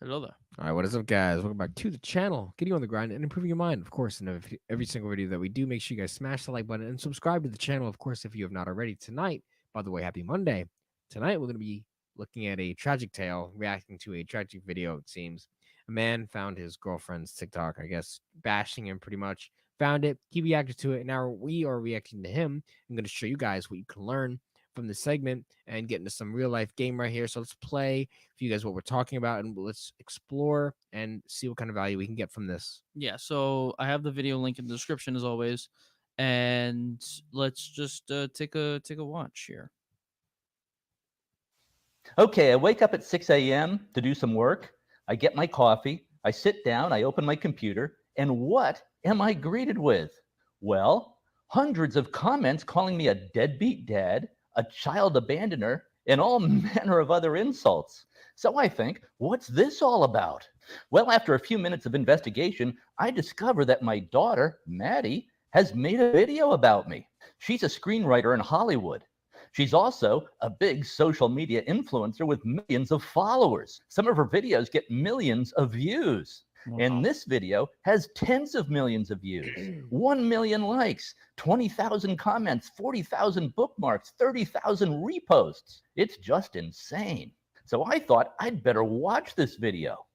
Hello there. All right, what is up, guys? Welcome back to the channel. Getting you on the grind and improving your mind. Of course, in every single video that we do, make sure you guys smash the like button and subscribe to the channel. Of course, if you have not already. Tonight, by the way, happy Monday. Tonight, we're going to be looking at a tragic tale, reacting to a tragic video, it seems. A man found his girlfriend's TikTok, I guess, bashing him pretty much. Found it, he reacted to it, and now we are reacting to him. I'm going to show you guys what you can learn from this segment and get into some real life game right here. So let's play for you guys what we're talking about, and let's explore and see what kind of value we can get from this. Yeah, so I have the video link in the description as always, and let's just take a watch here. Okay, I wake up at 6 a.m. to do some work. I get my coffee. I sit down. I open my computer. And what am I greeted with? Well, hundreds of comments calling me a deadbeat dad, a child abandoner, and all manner of other insults. So I think, what's this all about? Well, after a few minutes of investigation, I discover that my daughter, Maddie, has made a video about me. She's a screenwriter in Hollywood. She's also a big social media influencer with millions of followers. Some of her videos get millions of views. Wow. And this video has tens of millions of views, 1 million likes, 20,000 comments, 40,000 bookmarks, 30,000 reposts. It's just insane. So I thought I'd better watch this video.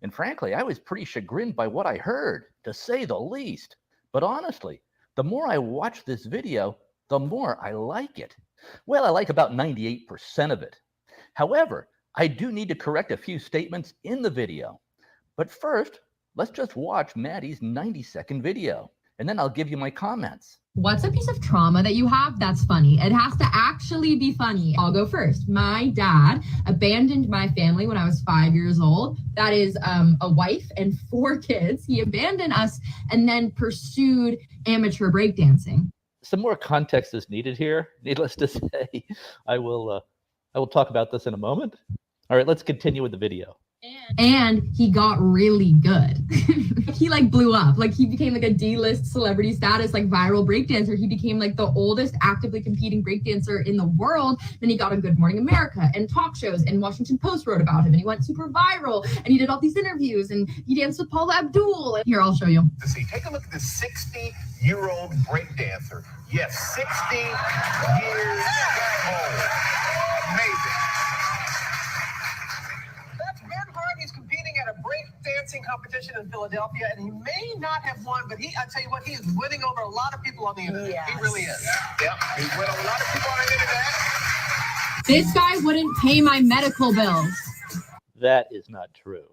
And frankly, I was pretty chagrined by what I heard, to say the least. But honestly, the more I watch this video, the more I like it. Well, I like about 98% of it. However, I do need to correct a few statements in the video. But first, let's just watch Maddie's 90-second video, and then I'll give you my comments. What's a piece of trauma that you have that's funny? It has to actually be funny. I'll go first. My dad abandoned my family when I was 5 years old. That is a wife and 4 kids. He abandoned us and then pursued amateur breakdancing. Some more context is needed here. Needless to say, I will talk about this in a moment. All right, let's continue with the video. And he got really good. He like blew up. Like he became like a D-list celebrity status, like viral breakdancer. He became like the oldest actively competing breakdancer in the world. Then he got on Good Morning America and talk shows, and Washington Post wrote about him, and he went super viral, and he did all these interviews, and he danced with Paula Abdul. And here, I'll show you. Take a look at this 60-year-old breakdancer. Yes, 60 years old. Amazing. That's Ben Hart. He's competing at a breakdancing competition in Philadelphia, and he may not have won, but I tell you what, he is winning over a lot of people on the internet. Yes. He really is. Yep, he's winning over a lot of people on the internet. This guy wouldn't pay my medical bills. That is not true.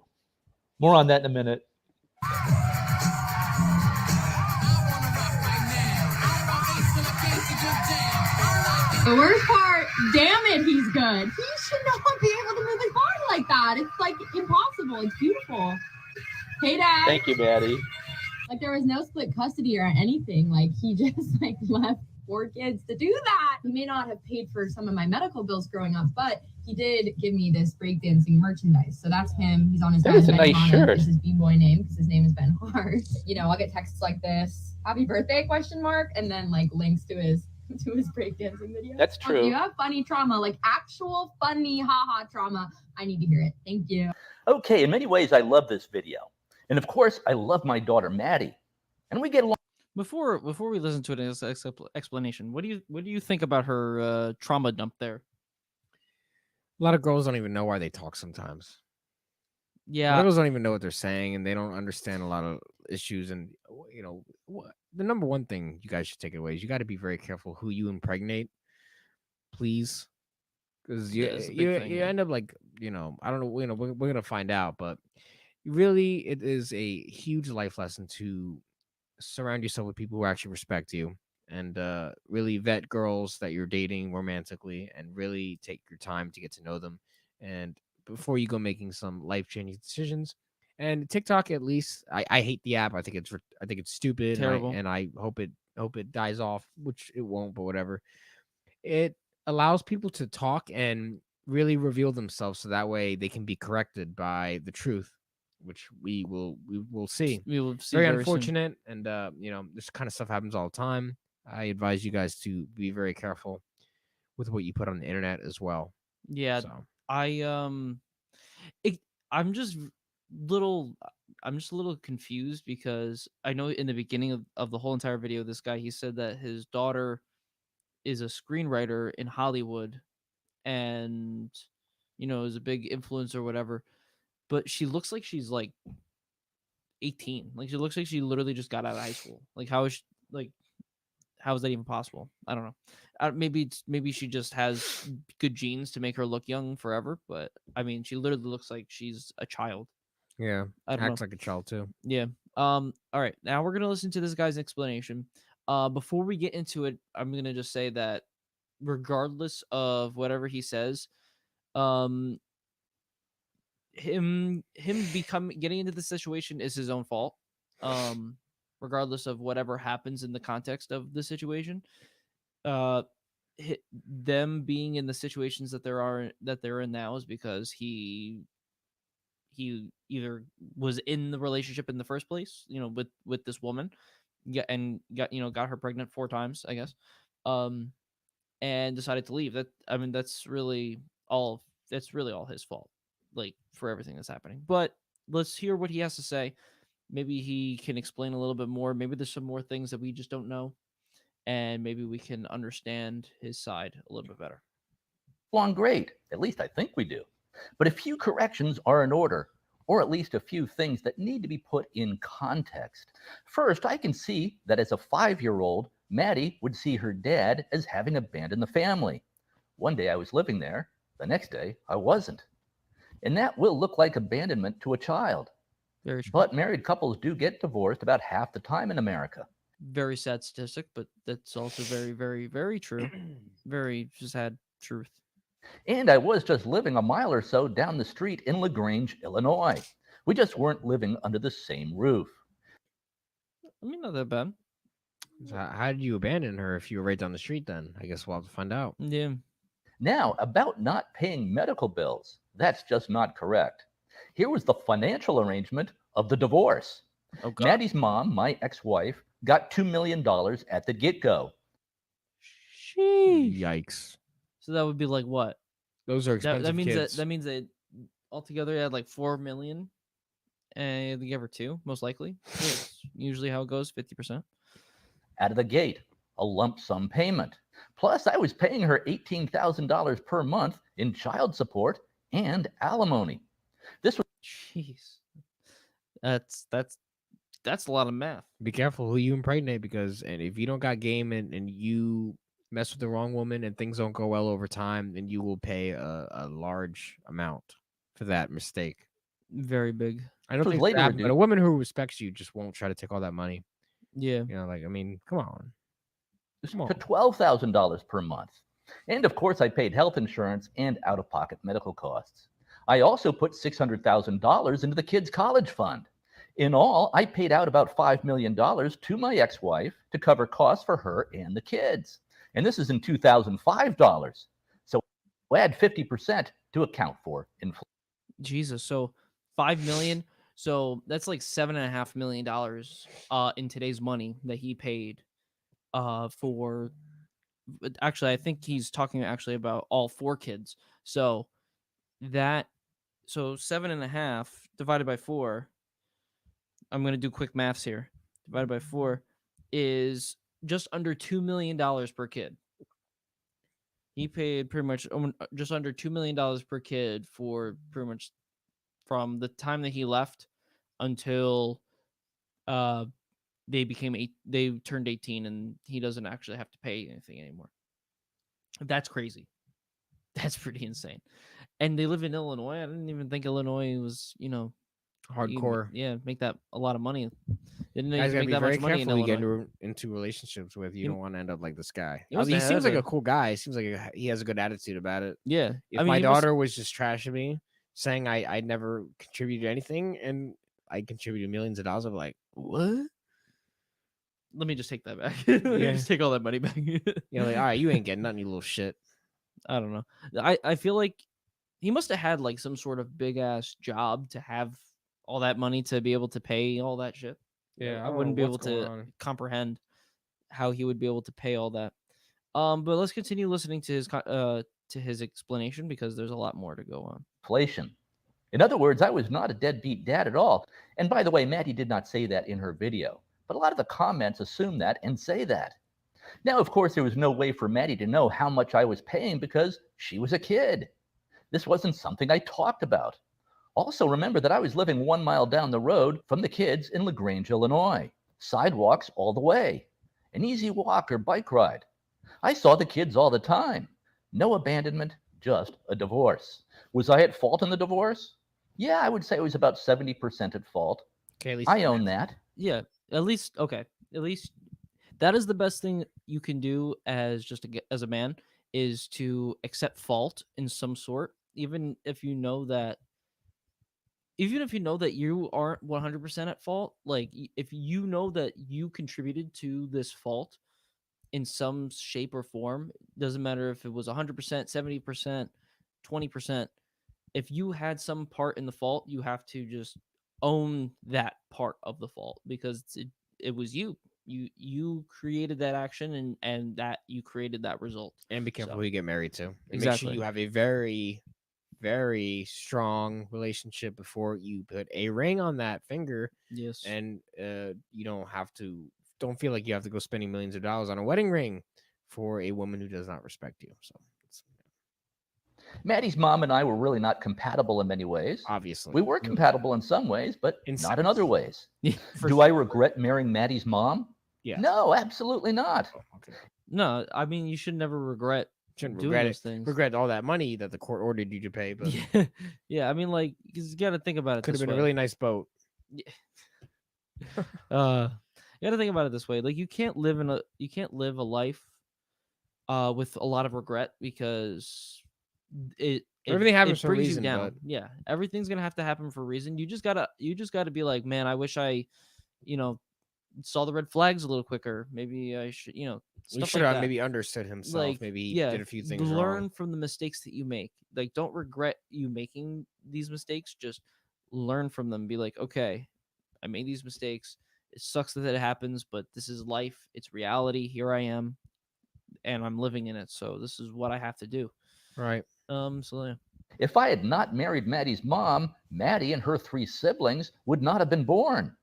More on that in a minute. The worst part, damn it, he's good. He should not be able to move his body like that. It's like impossible. It's beautiful. Hey, Dad. Thank you, Maddie. Like there was no split custody or anything. Like he just like left 4 kids to do that. He may not have paid for some of my medical bills growing up, but he did give me this breakdancing merchandise. So that's him. He's on his That is a nice shirt. This is his b-boy name because his name is Ben Hart. You know, I'll get texts like this, "Happy birthday?" ? And then like links to his breakdancing video. That's true. If you have funny trauma, like actual funny haha trauma, I need to hear it. Thank you. Okay, in many ways, I love this video. And of course, I love my daughter, Maddie. And we get along. Before we listen to an explanation, what do you think about her trauma dump there? A lot of girls don't even know why they talk sometimes. A lot Yeah, of girls don't even know what they're saying, and they don't understand a lot of issues. And you know, the number one thing you guys should take away is you got to be very careful who you impregnate, please, because Yeah, it's a big thing, you yeah. end up like, I don't know, we're gonna find out, but really it is a huge life lesson to surround yourself with people who actually respect you, and really vet girls that you're dating romantically, and really take your time to get to know them, and before you go making some life-changing decisions. And TikTok, at least, I hate the app. I think it's stupid. Terrible. And I hope it dies off, which it won't, but whatever. It allows people to talk and really reveal themselves, so that way they can be corrected by the truth, which we will see. We will see Very very soon. unfortunate, and this kind of stuff happens all the time. I advise you guys to be very careful with what you put on the internet as well. Yeah, So I I'm just little I'm just a little confused because I know in the beginning of the whole entire video, this guy, he said that his daughter is a screenwriter in Hollywood and is a big influencer or whatever, but she looks like she's like 18. Like she looks like she literally just got out of high school. Like like how is that even possible? I don't know. Maybe she just has good genes to make her look young forever, but I mean, she literally looks like she's a child. Yeah, I don't know. acts like a child too. Yeah. All right. Now we're gonna listen to this guy's explanation. Before we get into it, I'm gonna just say that regardless of whatever he says, um, him getting into the situation is his own fault. Regardless of whatever happens in the context of the situation, uh, them being in the situations that they're in now is because he either was in the relationship in the first place, with this woman, got her pregnant 4 times, I guess, um, and decided to leave. That's really all his fault, like for everything that's happening. But let's hear what he has to say. Maybe he can explain a little bit more. Maybe there's some more things that we just don't know, and maybe we can understand his side a little bit better. Along great. At least I think we do. But a few corrections are in order, or at least a few things that need to be put in context. First, I can see that as a 5-year-old, Maddie would see her dad as having abandoned the family. One day I was living there, the next day I wasn't. And that will look like abandonment to a child. Very true. But married couples do get divorced about half the time in America. Very sad statistic, but that's also very, very, very true. Very sad truth. And I was just living a mile or so down the street in LaGrange, Illinois. We just weren't living under the same roof. I mean, not that bad. So how did you abandon her if you were right down the street? Then I guess we'll have to find out. Yeah. Now, about not paying medical bills, that's just not correct. Here was the financial arrangement of the divorce. Oh, God. Maddie's mom, my ex-wife, got $2 million at the get-go. Yikes! So that would be like what? Those are expensive That means kids. that means that altogether they had like 4 million, and they gave her 2, most likely. That's usually how it goes, 50%. Out of the gate, a lump sum payment. Plus, I was paying her $18,000 per month in child support and alimony. This was Jeez, that's a lot of math. Be careful who you impregnate, because if you don't got game and you mess with the wrong woman and things don't go well over time, then you will pay a large amount for that mistake. Very big. I don't was think later that, but reduced- a woman who respects you just won't try to take all that money. Yeah. Like, I mean, come on. Come on. to $12,000 per month. And of course, I paid health insurance and out-of-pocket medical costs. I also put $600,000 into the kids' college fund. In all, I paid out about $5 million to my ex-wife to cover costs for her and the kids. And this is in 2005 dollars. So add 50% to account for inflation. Jesus. So 5 million. So that's like $7.5 million in today's money that he paid for. Actually, I think he's talking actually about all 4 kids. So 7.5 divided by 4. I'm gonna do quick maths here. Divided by 4 is just under $2 million per kid. He paid pretty much just under $2 million per kid for pretty much from the time that he left until they turned 18, and he doesn't actually have to pay anything anymore. That's crazy. That's pretty insane. And they live in Illinois. I didn't even think Illinois was, Hardcore. make that a lot of money. Didn't know you Guys, could gotta make be that very much money in careful you get Illinois. into relationships with. You You- don't want to end up like this guy. He must He have seems had like a- a cool guy. He seems like he has a good attitude about it. Yeah. If I mean, my he must- daughter was just trashing me, saying I never contributed anything, and I contributed millions of dollars, I'm like, what? let me just take that back. Let me Yeah. just take all that money back. Like, all right, you ain't getting nothing, you little shit. I don't know. I feel like he must have had like some sort of big ass job to have all that money to be able to pay all that shit. I wouldn't be able to comprehend how he would be able to pay all that. But let's continue listening to his explanation, because there's a lot more to go on. Inflation. In other words, I was not a deadbeat dad at all. And by the way, Maddie did not say that in her video, but a lot of the comments assume that and say that. Now, of course, there was no way for Maddie to know how much I was paying because she was a kid. This wasn't something I talked about. Also, remember that I was living 1 mile down the road from the kids in LaGrange, Illinois. Sidewalks all the way. An easy walk or bike ride. I saw the kids all the time. No abandonment, just a divorce. Was I at fault in the divorce? Yeah, I would say I was about 70% at fault. Okay, at least I own that. Yeah, at least that is the best thing you can do as as a man, is to accept fault in some sort, even if you know that you aren't 100% at fault. Like, if you know that you contributed to this fault in some shape or form, doesn't matter if it was 100%, 70%, 20%. If you had some part in the fault, you have to just own that part of the fault, because it was you created that action, and that you created that result. And be careful So, who you get married to. And make exactly. sure you have a very, very strong relationship before you put a ring on that finger. Yes. And you don't feel like you have to go spending millions of dollars on a wedding ring for a woman who does not respect you. So Maddie's mom and I were really not compatible in many ways. obviously We were compatible in some ways, but In not in other sense. ways. For Do I regret marrying Maddie's mom? Yeah. No, absolutely not. Oh, okay. No, I mean, you should never regret Shouldn't doing regret those it. things. Regret all that money that the court ordered you to pay, but Yeah, yeah. I mean, like, 'cause you got to think about it could have this been way. a really nice boat. You got to think about it this way. Like, you can't live a life with a lot of regret, because Everything happens for a brings reason, you down. but Yeah, everything's gonna have to happen for a reason. You just gotta be like, man, I wish I, saw the red flags a little quicker. Maybe I should, we stuff should like have that. maybe understood himself. Like, Maybe he yeah, did a few things learn wrong. from the mistakes that you make. Like, don't regret you making these mistakes. Just learn from them. Be like, okay, I made these mistakes. It sucks that it happens, but this is life. It's reality. Here I am, and I'm living in it. So this is what I have to do. Right. So yeah. If I had not married Maddie's mom, Maddie and her 3 siblings would not have been born.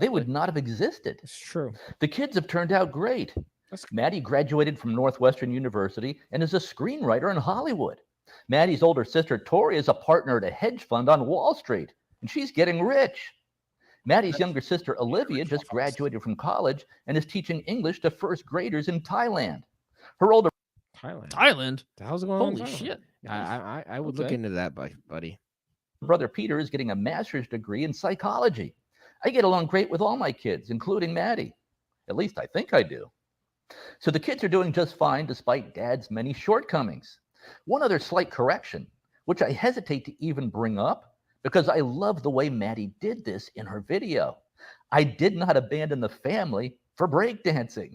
They would not have existed. It's true. The kids have turned out great. That's Maddie graduated from Northwestern University and is a screenwriter in Hollywood. Maddie's older sister, Tori, is a partner at a hedge fund on Wall Street, and she's getting rich. Maddie's younger sister, Olivia, just graduated from college and is teaching English to first graders in Thailand. Her older Thailand. The hell's going on? in Holy Thailand? shit. I would look Okay. into that, buddy. brother Peter is getting a master's degree in psychology. I get along great with all my kids, including Maddie. At least I think I do. So the kids are doing just fine despite Dad's many shortcomings. One other slight correction, which I hesitate to even bring up because I love the way Maddie did this in her video. I did not abandon the family for breakdancing.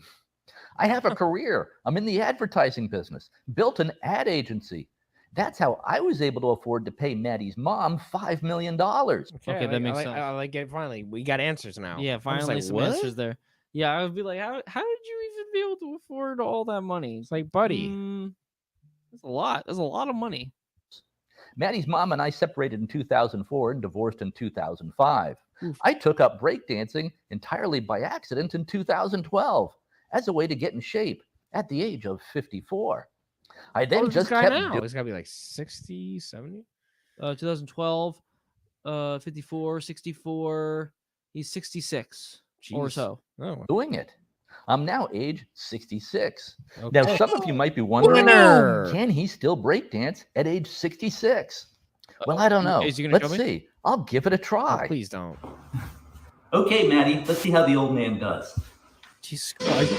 I have a career. I'm in the advertising business, built an ad agency. That's how I was able to afford to pay Maddie's mom $5 million. Okay, that makes sense. I like it. Finally, we got answers now. Yeah, I was finally like, some what? answers there. Yeah, I would be like, how did you even be able to afford all that money? It's like, buddy, that's a lot. That's a lot of money. Maddie's mom and I separated in 2004 and divorced in 2005. Oof. I took up breakdancing entirely by accident in 2012 as a way to get in shape at the age of 54. I then How old is just this guy kept now? He's got to be like 60, 70. 2012, 54, 64. He's 66 or Jeez. so. Oh, doing it. I'm now age 66. okay. Now, some of you might be wondering, Winner! can he still breakdance at age 66? Well, I don't know. Is he gonna Let's show me? see. I'll give it a Oh, try. please don't. Okay, Maddie, let's see how the old man does. Jesus Christ.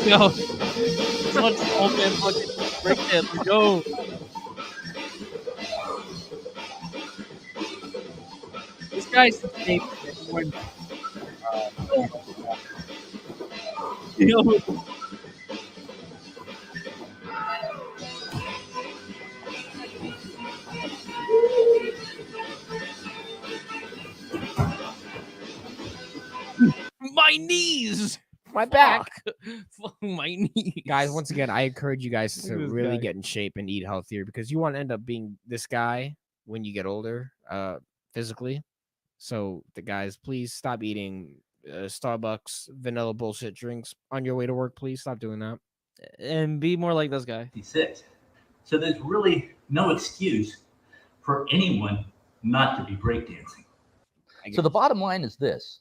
Yo, let's old man fucking break it. Let's go. This guy's the same. Yo. My knees. My back. Fuck. my niece. Guys, once again, I encourage you guys Look to at this really guy. get in shape and eat healthier because you want to end up being this guy when you get older, physically. So, the guys, please stop eating Starbucks vanilla bullshit drinks on your way to work. Please stop doing that. And be more like this guy. 56. So there's really no excuse for anyone not to be breakdancing. So the bottom line is this.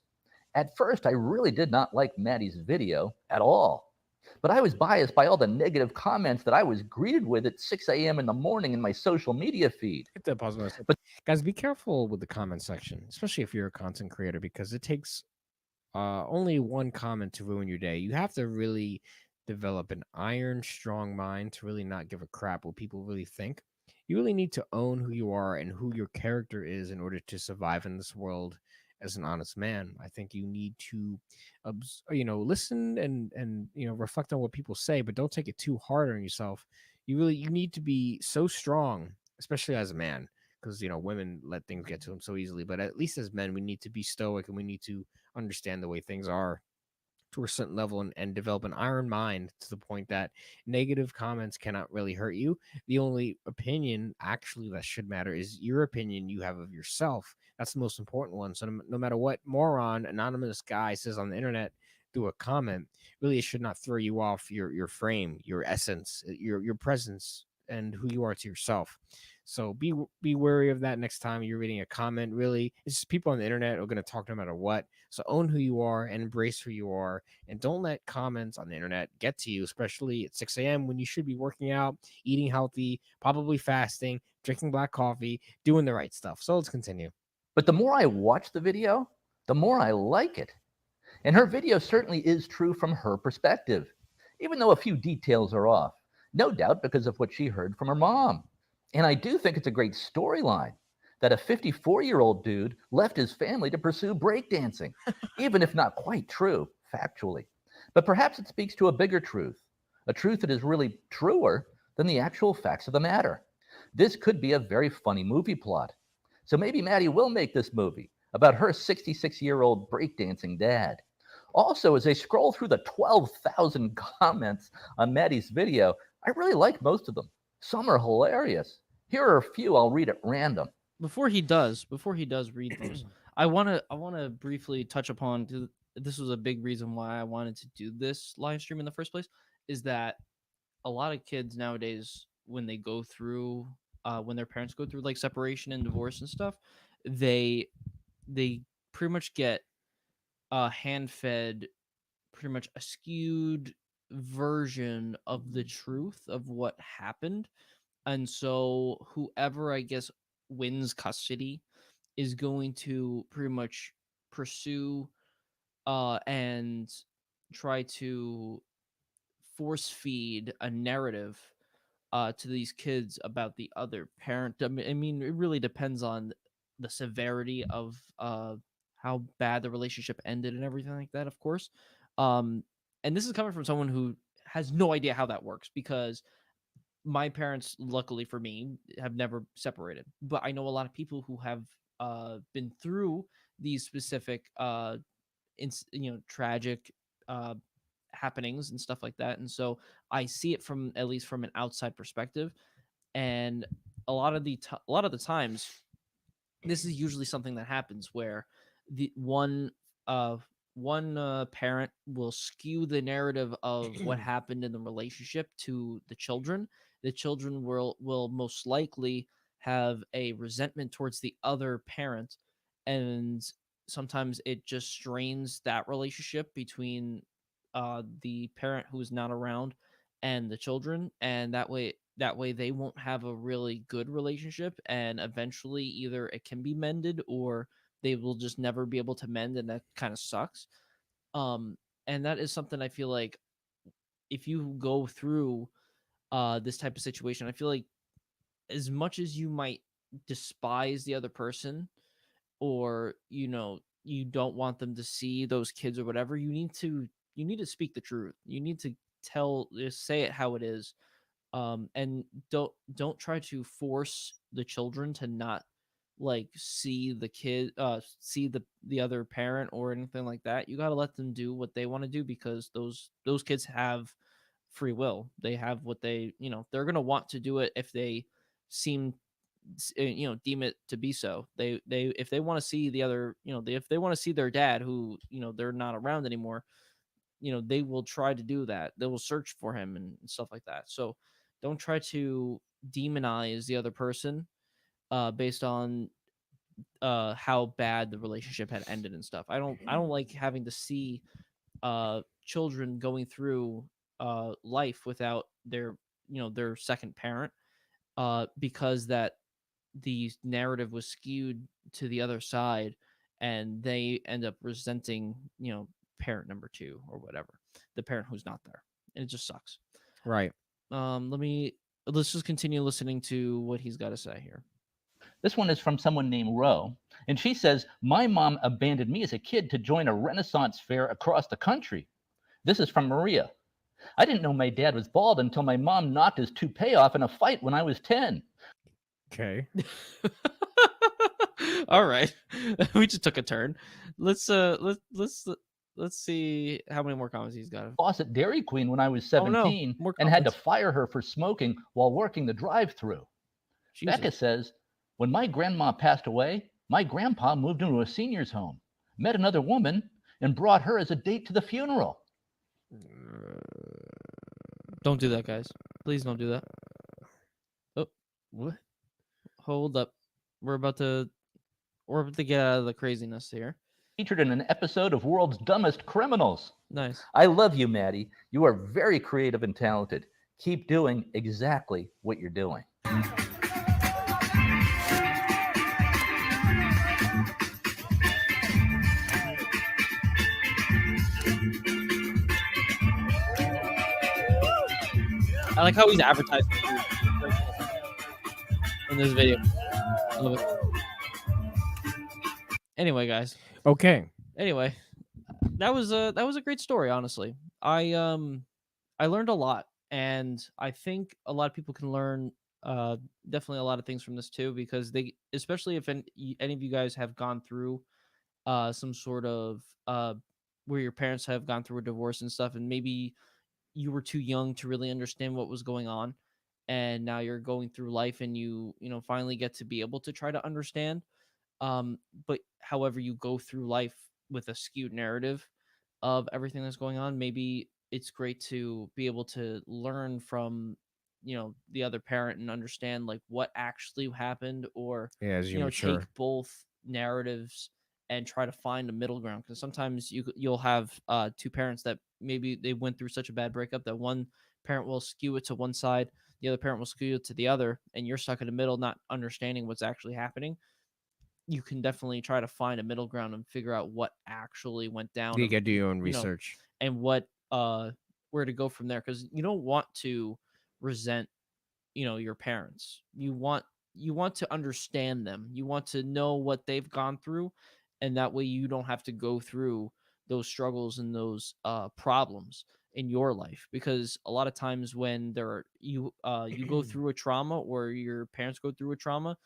At first, I really did not like Maddie's video at all. But I was biased by all the negative comments that I was greeted with at 6 a.m. in the morning in my social media feed. Hit that pause button. But guys, be careful with the comment section, especially if you're a content creator, because it takes only one comment to ruin your day. You have to really develop an iron strong mind to really not give a crap what people really think. You really need to own who you are and who your character is in order to survive in this world as an honest man. I think you need to listen and reflect on what people say, but don't take it too hard on yourself. You need to be so strong, especially as a man, because women let things get to them so easily, but at least as men we need to be stoic and we need to understand the way things are to a certain level and develop an iron mind to the point that negative comments cannot really hurt you. The only opinion actually that should matter is your opinion you have of yourself. That's the most important one. So no matter what moron anonymous guy says on the internet through a comment, really it should not throw you off your frame, your essence, your presence, and who you are to yourself. So be wary of that next time you're reading a comment. Really, it's just people on the internet are going to talk no matter what. So own who you are and embrace who you are, and don't let comments on the internet get to you, especially at 6 a.m. when you should be working out, eating healthy, probably fasting, drinking black coffee, doing the right stuff. So let's continue. But the more I watch the video, the more I like it. And her video certainly is true from her perspective, even though a few details are off. No doubt because of what she heard from her mom. And I do think it's a great storyline that a 54-year-old dude left his family to pursue breakdancing, even if not quite true, factually. But perhaps it speaks to a bigger truth, a truth that is really truer than the actual facts of the matter. This could be a very funny movie plot. So maybe Maddie will make this movie about her 66-year-old breakdancing dad. Also, as I scroll through the 12,000 comments on Maddie's video, I really like most of them. Some are hilarious. Here are a few I'll read at random. Before he does read those, I wanna briefly touch upon. This was a big reason why I wanted to do this live stream in the first place. Is that a lot of kids nowadays, when they go through, when their parents go through like separation and divorce and stuff, they pretty much get hand fed pretty much a skewed version of the truth of what happened. And so whoever I guess wins custody is going to pretty much pursue and try to force feed a narrative to these kids about the other parent. I mean, it really depends on the severity of how bad the relationship ended and everything like that, of course. And this is coming from someone who has no idea how that works because my parents, luckily for me, have never separated. But I know a lot of people who have been through these specific, tragic uh, happenings and stuff like that. And so I see it from at least from an outside perspective. And a lot of the times, this is usually something that happens where the uh one parent will skew the narrative of what happened in the relationship to the children. The children will most likely have a resentment towards the other parent, and sometimes it just strains that relationship between the parent who's not around and the children, and that way they won't have a really good relationship, and eventually either it can be mended or they will just never be able to mend, and that kind of sucks. um and that is something I feel like if you go through this type of situation, I feel like as much as you might despise the other person, or you don't want them to see those kids or whatever, you need to speak the truth. You need to just say it how it is. And don't try to force the children to not like see the kid see the other parent or anything like that. You got to let them do what they want to do, because those kids have free will. They have what they, they're going to want to do it if they seem deem it to be so. They if they want to see the other, if they want to see their dad, who, they're not around anymore, they will try to do that. They will search for him and stuff like that. So don't try to demonize the other person based on how bad the relationship had ended and stuff. I don't like having to see children going through life without their, their second parent, because that the narrative was skewed to the other side, and they end up resenting, parent number two or whatever, the parent who's not there, and it just sucks. Right. Let's just continue listening to what he's got to say here. This one is from someone named Ro, and she says, my mom abandoned me as a kid to join a Renaissance fair across the country. This is from Maria. I didn't know my dad was bald until my mom knocked his toupee off in a fight when I was 10. Okay. All right. We just took a turn. Let's see how many more comments he's got. Boss at Dairy Queen when I was Oh, no. 17 More and had to comments. fire her for smoking while working the drive-through. Jesus. Becca says, when my grandma passed away, my grandpa moved into a senior's home, met another woman, and brought her as a date to the funeral. Don't do that, guys. Please don't do that. Oh, What? hold up. We're about to get out of the craziness here. Featured in an episode of World's Dumbest Criminals. Nice. I love you, Maddie. You are very creative and talented. Keep doing exactly what you're doing. I like how he's advertising in this video. I love it. Anyway, guys. Okay. Anyway, that was a great story, honestly. I learned a lot, and I think a lot of people can learn definitely a lot of things from this too, because they, especially if any of you guys have gone through some sort of where your parents have gone through a divorce and stuff, and maybe you were too young to really understand what was going on, and now you're going through life and you finally get to be able to try to understand. But however you go through life with a skewed narrative of everything that's going on, maybe it's great to be able to learn from the other parent and understand like what actually happened, or Yeah, as you mature. take both narratives and try to find a middle ground, because sometimes you'll have two parents that maybe they went through such a bad breakup that one parent will skew it to one side, the other parent will skew it to the other, and you're stuck in the middle not understanding what's actually happening. You can definitely try to find a middle ground and figure out what actually went down, You gotta do your own know, research. and what where to go from there, because you don't want to resent your parents. You want to understand them. You want to know what they've gone through, and that way you don't have to go through those struggles and those problems in your life, because a lot of times when you go through a trauma, or your parents go through a trauma,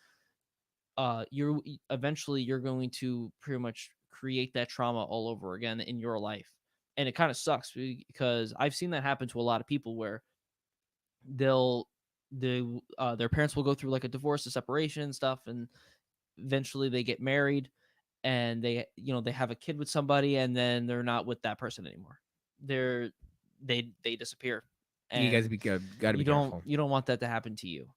you're eventually you're going to pretty much create that trauma all over again in your life. And it kind of sucks, because I've seen that happen to a lot of people, where their parents will go through like a divorce, a separation and stuff, and eventually they get married, and they have a kid with somebody, and then they're not with that person anymore. They disappear. And You guys gotta be careful. you don't want that to happen to you.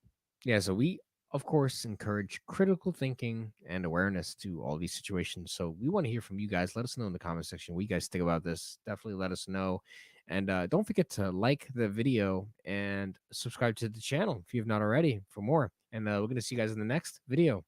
Yeah, so we of course encourage critical thinking and awareness to all these situations. So we want to hear from you guys. Let us know in the comment section what you guys think about this. Definitely let us know. And don't forget to like the video and subscribe to the channel if you have not already for more. And we're going to see you guys in the next video.